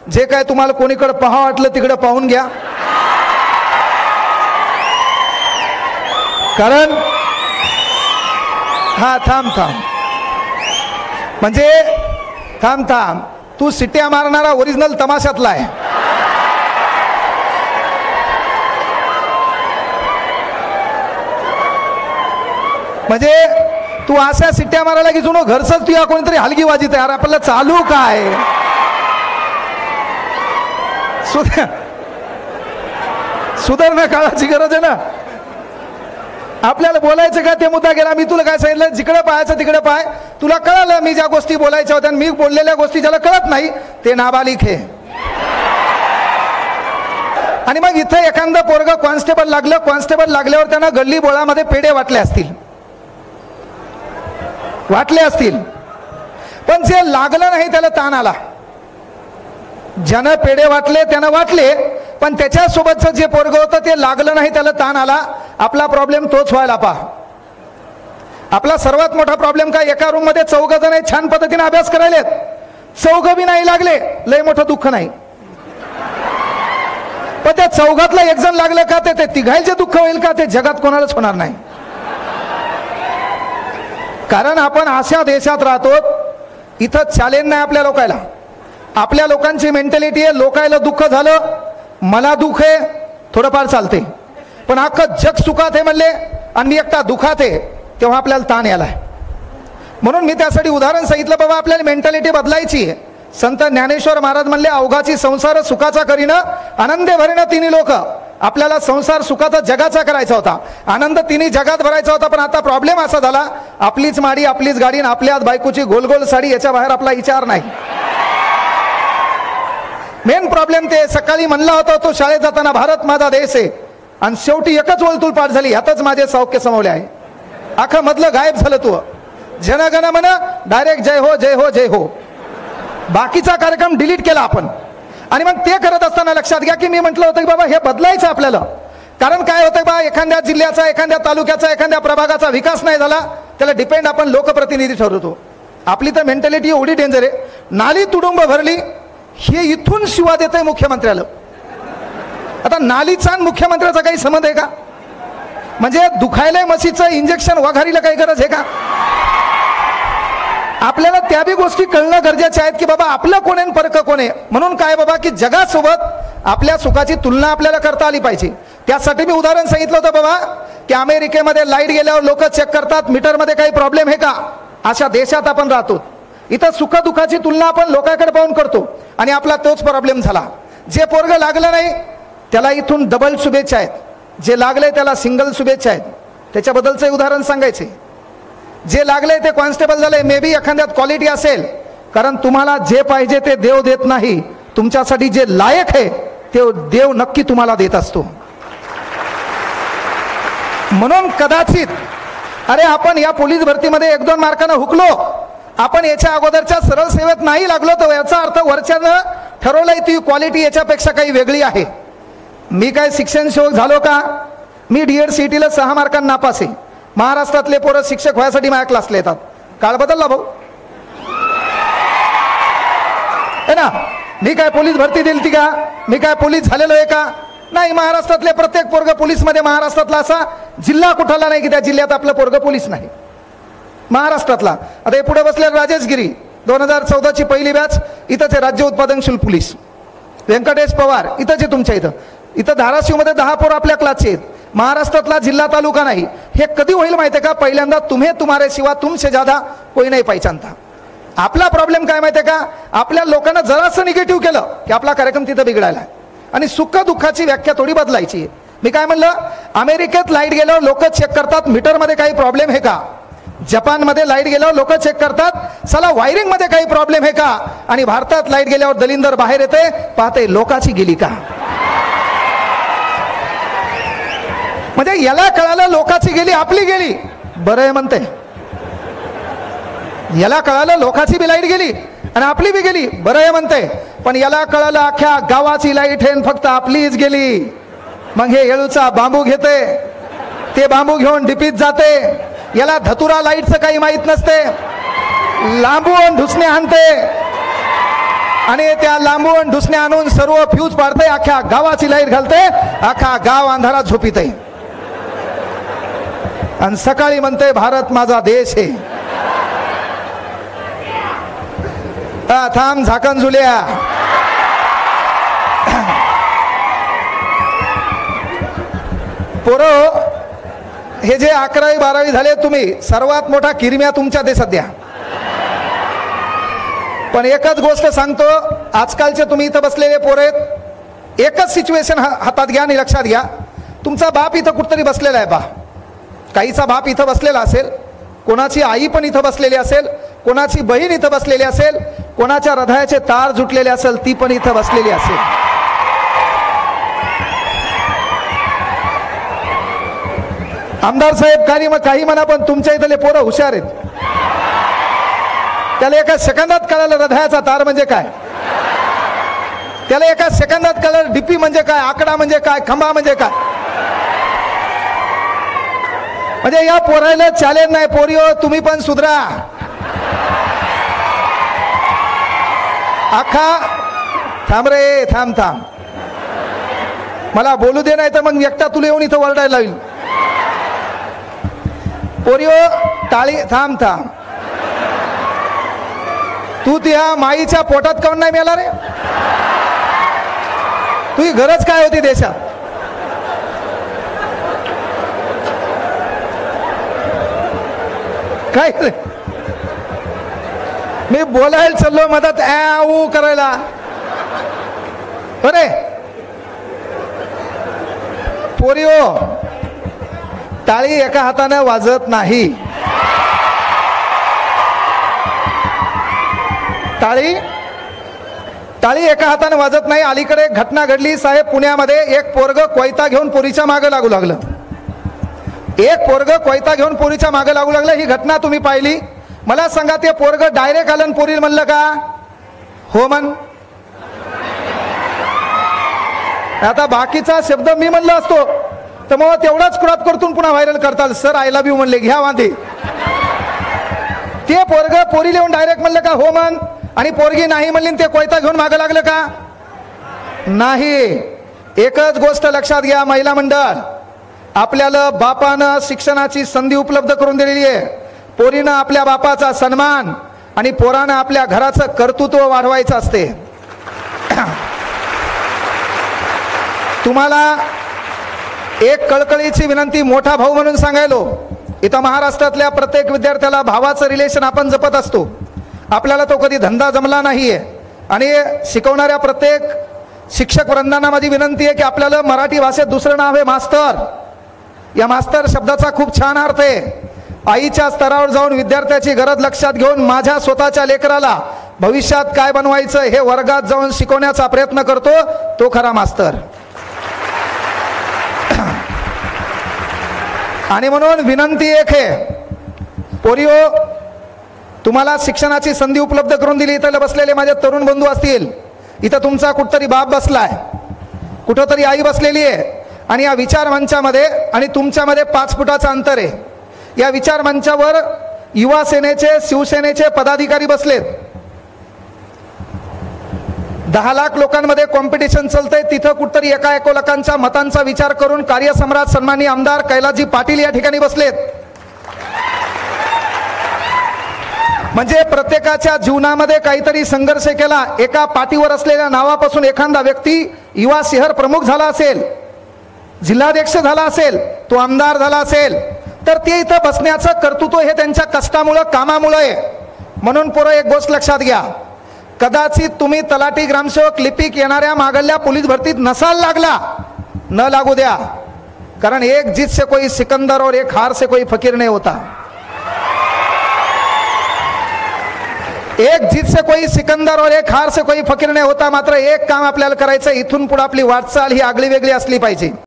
जे काय तुम्हाला कोणीकडे पाहावं वाटलं तिकडे पाहून घ्या, कारण हा थांब म्हणजे थांब तू सिट्या मारणारा ओरिजिनल तमाशातला आहे. म्हणजे तू अशा सिट्ट्या मारायला की जुनो घरच तुया कोणीतरी हलगी वाजित आहे. आपल्याला चालू काय सुधारणा काळाची गरज आहे ना. आपल्याला बोलायचं का ते मुद्दा गेला. मी तुला काय सांगितलं, जिकडे पाहायचं तिकडे पाय. तुला कळलं मी ज्या गोष्टी बोलायच्या होत्या, मी बोललेल्या गोष्टी ज्याला कळत नाही ते नाबालिक आहे. आणि मग इथं एखादं पोरग कॉन्स्टेबल लागलं, कॉन्स्टेबल लागल्यावर त्यांना गल्ली बोळामध्ये पेढे वाटले असतील, पण जे लागलं नाही त्याला ताण आला. ज्यानं पेढे वाटले त्यानं वाटले, पण त्याच्यासोबतचं जे पोरग होतं ते लागलं नाही त्याला ताण आला. आपला प्रॉब्लेम तोच व्हायला पहा. आपला सर्वात मोठा प्रॉब्लेम काय, एका रूम मध्ये 4 जण छान पद्धतीने अभ्यास करायलेत, 4 बी नाही लागले, लय मोठं दुःख नाही. पण त्या 4घातला 1 जण लागलं का ते तिघायचे दुःख होईल का, ते जगात कोणालाच होणार नाही. कारण आपण अशा देशात राहतो इथं चॅलेंज नाही आपल्या लोकायला. आपल्या लोकांची मेंटॅलिटी आहे, लोकायला दुःख झालं मला दुःख आहे थोडंफार चालते, पण अख्खं जग सुखात आहे म्हणले आणि मी एकटा दुखात आहे तेव्हा आपल्याला ताण यालाय. म्हणून मी त्यासाठी उदाहरण सांगितलं, बाबा आपल्याला मेंटॅलिटी बदलायची आहे. संत ज्ञानेश्वर महाराज म्हणले, अवघाची संसार सुखाचा करीनं आनंदे भरीनं तिन्ही लोक. आपल्याला संसार सुखाचा जगाचा करायचा होता, आनंद तिन्ही जगात भरायचा होता. पण आता प्रॉब्लेम असा झाला, आपलीच माडी आपलीच गाडी आणि आपल्याच बायकोची गोल गोल साडी, याच्या बाहेर आपला विचार नाही. मेन प्रॉब्लेम ते सकाळी म्हणला होता तो शाळेत जाताना, भारत माझा देश आहे, आणि शेवटी एकच वळतूल पाठ झाली, यातच माझे सौख्य समवले आहे. अख्खं मधलं गायब झालं. तू जनगण मन डायरेक्ट जय हो जय हो जय हो, बाकीचा कार्यक्रम डिलीट केला आपण. आणि मग ते करत असताना लक्षात घ्या की मी म्हटलं होतं की बाबा हे बदलायचं आपल्याला. कारण काय होतं बा, एखाद्या जिल्ह्याचा, एखाद्या तालुक्याचा, एखाद्या प्रभागाचा विकास नाही झाला, त्याला डिपेंड आपण लोकप्रतिनिधी ठरवतो. आपली तर मेंटॅलिटी एवढी डेंजर आहे. नाली तुडुंब भरली हे इथून शिवा देत आहे मुख्यमंत्र्याला. आता नालीचा मुख्यमंत्र्याचा काही संबंध आहे का? म्हणजे दुखायला म्हशीचं इंजेक्शन वघारीला काही गरज आहे का? आपल्याला त्या बी गोष्टी कळणं गरजेच्या आहेत की बाबा आपलं कोण आहे परक कोण आहे. म्हणून काय बाबा की जगासोबत आपल्या सुखाची तुलना आपल्याला करता आली पाहिजे. त्यासाठी मी उदाहरण सांगितलं होतं बाबा की अमेरिकेमध्ये लाईट गेल्यावर लोक चेक करतात मीटरमध्ये काही प्रॉब्लेम आहे का. अशा देशात आपण राहतो. इथं सुख दुःखाची तुलना आपण लोकांकडे पाहून करतो आणि आपला तोच प्रॉब्लेम झाला. जे पोरग लागलं नाही त्याला इथून डबल शुभेच्छा आहेत, जे लागले त्याला सिंगल शुभेच्छा आहेत. त्याच्याबद्दलचे उदाहरण सांगायचे. जे लागले ते कॉन्स्टेबल झाले, मे बी एखाद्यात क्वालिटी असेल, कारण तुम्हाला जे पाहिजे ते देव देत नाही, तुमच्यासाठी जे लायक आहे ते देव नक्की तुम्हाला देत असतो. म्हणून कदाचित अरे आपण या पोलीस भरतीमध्ये 1-2 मार्कानं हुकलो, आपण याच्या अगोदरच्या सरळ सेवेत नाही लागलो, तर याचा अर्थ वरच्यानं ठरवलंय ती क्वालिटी याच्यापेक्षा काही वेगळी आहे. मी काय शिक्षण सेवक झालो का? मी DED CET ला 6 मार्कांना नापास आहे. महाराष्ट्रातले पोरं शिक्षक व्हायसाठी माझ्या क्लासला येतात. काळ बदलला भाऊ है ना. मी काय पोलीस भरती दिली का? मी काय पोलीस झालेलो आहे का? नाही. महाराष्ट्रातले प्रत्येक पोरग पोलीस मध्ये, महाराष्ट्रातला असा जिल्हा कुठला नाही की त्या जिल्ह्यात आपलं पोरग पोलीस नाही. महाराष्ट्रातला आता हे पुढे बसले राजेश गिरी 2014 ची पहिली बॅच इथंच आहे. राज्य उत्पादन शुल्क पोलीस व्यंकटेश पवार इथंच आहे तुमच्या इथं धाराशिव मध्ये 10 पोरं आपल्या क्लासचे आहेत. महाराष्ट्रातला जिल्हा तालुका नाही. हे कधी होईल माहिती आहे का? पहिल्यांदा तुम्ही तुम्हारे सिवा तुमसे ज्यादा कोई नाही पहचानता. आपला प्रॉब्लेम काय माहिती आहे का? आपल्या लोकांना जरासं निगेटिव्ह केलं की आपला कार्यक्रम तिथं बिघडायला. आणि सुख दुःखाची व्याख्या थोडी बदलायची. मी काय म्हणलं, अमेरिकेत लाईट गेल्यावर लोक चेक करतात मीटरमध्ये काही प्रॉब्लेम आहे का. जपानमध्ये लाईट गेल्यावर लोक चेक करतात चला वायरिंग मध्ये काही प्रॉब्लेम आहे का. आणि भारतात लाईट गेल्यावर दलिंदर बाहेर येते, पाहते लोकाची गेली का. म्हणजे याला कळालं लोकाची गेली आपली गेली बरं आहे म्हणते. याला कळालं लोकाची बी लाईट गेली आणि आपली बी गेली बरं आहे म्हणते. पण याला कळालं अख्ख्या गावाची लाईट आहे फक्त आपलीच गेली. मग हे येळूचा बांबू घेते, ते बांबू घेऊन डिपीत जाते. याला धतुरा लाईटचं काही माहित नसते, लांबून ढुसणे आणते आणि त्या लांबून डुसण्या आणून सर्व फ्यूज पाडते, अख्ख्या गावाची लाईट घालते, अख्खा गाव अंधारात झोपीत आहे आणि सकाळी म्हणते भारत माझा देश आहे. थांब झाकण झुल्या. पोरं हे जे 11वी 12वी झाले, तुम्ही सर्वात मोठा किरम्या तुमच्या देशात द्या. पण एकच गोष्ट सांगतो, आजकालचे तुम्ही इथं बसलेले पोरं आहेत, एकच सिच्युएशन हातात घ्या आणि लक्षात घ्या. तुमचा बाप इथं कुठतरी बसलेला आहे. काहीचा बाप इथं बसलेला असेल, कोणाची आई पण इथं बसलेली असेल, कोणाची बहीण इथं बसलेली असेल, कोणाच्या हृदयाचे तार जुटलेले असेल, ती पण इथं बसलेली असेल. आमदार साहेब काही म्हणा, पण तुमच्या इथले पोरं हुशार आहेत. त्याला एका सेकंदात कळलं हृदयाचा तार म्हणजे काय, त्याला एका सेकंदात कळलं डीपी म्हणजे काय, आकडा म्हणजे काय, खंबा म्हणजे काय. म्हणजे या पोरायला चॅलेंज नाही. पोरियो तुम्ही पण सुधरा. अख्खा थांब रे, थांब थांब, मला बोलू दे, नाही तर मग एकटा तुला येऊन इथं वरडायला लावील. पोरियो टाळी, थांब थांब. तू त्या माईच्या पोटात काऊन नाही मेला रे? तुझी गरज काय होती देशात? काय मी बोलायला चाललो मदत ऊ करायला. अरे पोरियो, टाळी एका हाताने वाजत नाही. टाळी एका हाताने वाजत नाही. अलीकडे एक घटना घडली साहेब पुण्यामध्ये. एक पोरग कोयता घेऊन पोरीच्या मागे लागू लागलं. एक पोरग कोयता घेऊन पोरीच्या मागे लागू लागलं. ही घटना तुम्ही पाहिली. मला सांगा, ते पोरग डायरेक्ट आलं पोरी म्हणलं का हो म्हण? आता बाकीचा शब्द मी म्हणलं असतो तर मग तेवढाच कुरात करतून पुन्हा व्हायरल करताल. सर आय लव्ह यू म्हणले, घ्या वांदे. ते पोरग पोरी लिहून डायरेक्ट म्हणलं का हो म्हण, आणि पोरगी नाही म्हणली, ते कोयता घेऊन मागे लागलं का नाही? एकच गोष्ट लक्षात घ्या महिला मंडळ, आपल्याला बापानं शिक्षणाची संधी उपलब्ध करून दिलेली आहे. पोरीनं आपल्या बापाचा सन्मान आणि पोरानं आपल्या घराचं कर्तृत्व वाढवायचं असते. तुम्हाला एक कळकळीची विनंती मोठा भाऊ म्हणून सांगायलो, इथं महाराष्ट्रातल्या प्रत्येक विद्यार्थ्याला भावाचं रिलेशन आपण जपत असतो. आपल्याला तो कधी धंदा जमला नाहीये. आणि शिकवणाऱ्या प्रत्येक शिक्षक वृंदांना माझी विनंती आहे की आपल्याला मराठी भाषेत दुसरं नाव आहे मास्तर. या मास्तर शब्दाचा खूप छान अर्थ आहे. आईच्या स्तरावर जाऊन विद्यार्थ्याची गरज लक्षात घेऊन माझ्या स्वतःच्या लेकराला भविष्यात काय बनवायचं हे वर्गात जाऊन शिकवण्याचा प्रयत्न करतो, तो खरा मास्तर. आणि म्हणून विनंती एक आहे, पोरियो तुम्हाला शिक्षणाची संधी उपलब्ध करून दिली. इथं बसलेले माझे तरुण बंधू असतील, इथं तुमचा कुठतरी बाप बसलाय, कुठंतरी आई बसलेली आहे, आणि या विचार मंचामध्ये आणि तुमच्यामध्ये 5 फुटाचं अंतर आहे. या विचार मंचावर युवा सेनेचे, शिवसेनेचे पदाधिकारी बसलेत. 10 लाख लोकांमध्ये कॉम्पिटिशन चालतंय. तिथं कुठतरी एका लोकांच्या मतांचा विचार करून कार्यसम्राट सन्माननीय आमदार कैलासजी पाटील या ठिकाणी बसलेत. म्हणजे प्रत्येकाच्या जीवनामध्ये काहीतरी संघर्ष केला. एका पाठीवर असलेल्या नावापासून एखादा व्यक्ती युवा शहर प्रमुख झाला असेल, जिल्हाध्यक्ष झाला असेल, तो आमदार झाला असेल, तर ते इथं बसण्याचं कर्तृत्व हे त्यांच्या कष्टामुळे, कामामुळे आहे. म्हणून पोरं एक गोष्ट लक्षात घ्या, कदाचित तुम्ही तलाठी, ग्रामसेवक, लिपिक येणाऱ्या मागल्या पोलीस भरतीत नसाल लागला, न लागू द्या. कारण एक जीत से कोई सिकंदर और एक हार से कोई फकीर नहीं होता. एक जीत से कोई सिकंदर और एक हार से कोई फकीर नहीं होता. मात्र एक काम आपल्याला करायचं, इथून पुढे आपली वाटचाल ही आगळी वेगळी असली पाहिजे.